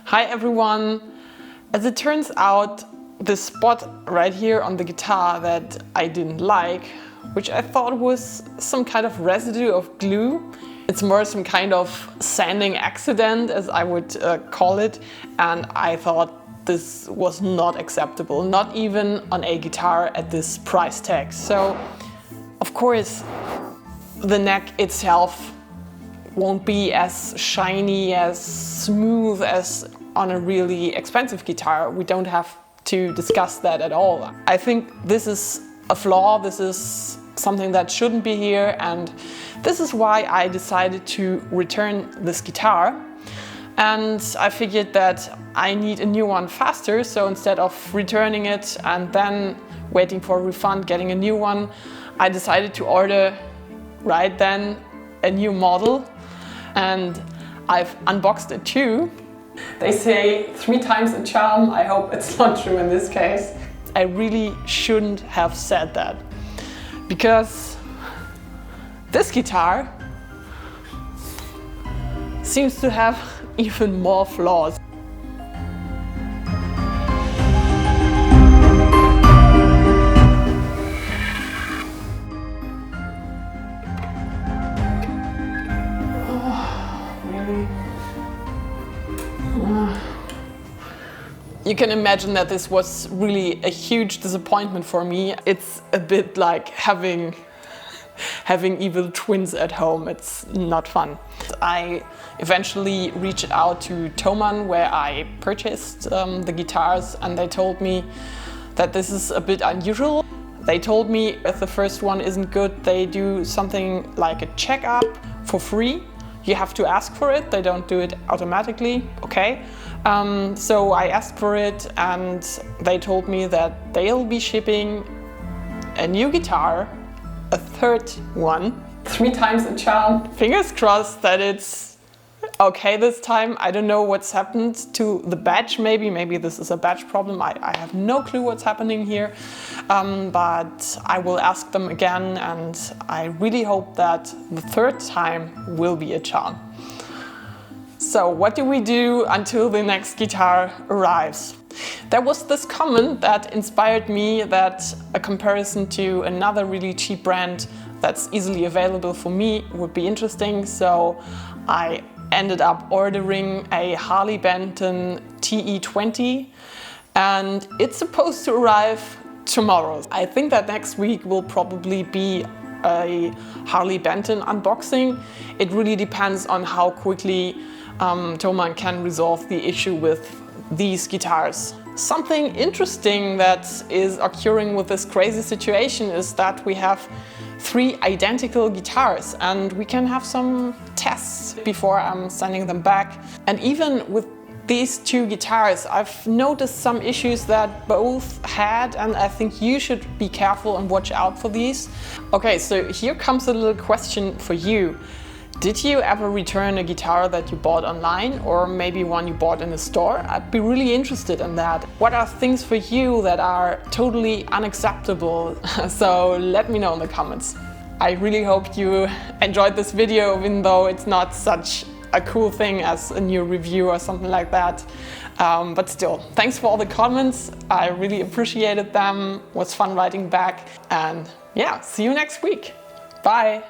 Hi everyone! As it turns out, this spot right here on the guitar that I didn't like, which I thought was some kind of residue of glue. It's more some kind of sanding accident, as I would call it, and I thought this was not acceptable, not even on a guitar at this price tag. So, of course, the neck itself won't be as shiny, as smooth as on a really expensive guitar. We don't have to discuss that at all. I think this is a flaw, this is something that shouldn't be here, and this is why I decided to return this guitar. And I figured that I need a new one faster, so instead of returning it and then waiting for a refund, getting a new one, I decided to order right then a new model, and I've unboxed it too. They say 3 times a charm. I hope it's not true in this case. I really shouldn't have said that, because this guitar seems to have even more flaws. You can imagine that this was really a huge disappointment for me. It's a bit like having evil twins at home. It's not fun. I eventually reached out to Thomann, where I purchased the guitars, and they told me that this is a bit unusual. They told me if the first one isn't good, they do something like a checkup for free. You have to ask for it, they don't do it automatically, okay? So I asked for it, and they told me that they'll be shipping a new guitar, a third one. 3 times a charm. Fingers crossed that it's okay this time. I don't know what's happened to the batch, maybe this is a batch problem. I have no clue what's happening here, but I will ask them again, and I really hope that the third time will be a charm. So what do we do until the next guitar arrives? There was this comment that inspired me, that a comparison to another really cheap brand that's easily available for me would be interesting. So I ended up ordering a Harley Benton TE20, and it's supposed to arrive tomorrow. I think that next week will probably be a Harley Benton unboxing. It really depends on how quickly Thomann can resolve the issue with these guitars. Something interesting that is occurring with this crazy situation is that we have 3 identical guitars, and we can have some tests before I'm sending them back. And even with these 2 guitars, I've noticed some issues that both had, and I think you should be careful and watch out for these. Okay, so here comes a little question for you. Did you ever return a guitar that you bought online, or maybe one you bought in a store? I'd be really interested in that. What are things for you that are totally unacceptable? So let me know in the comments. I really hope you enjoyed this video, even though it's not such a cool thing as a new review or something like that. But still, thanks for all the comments. I really appreciated them. It was fun writing back. And yeah, see you next week. Bye.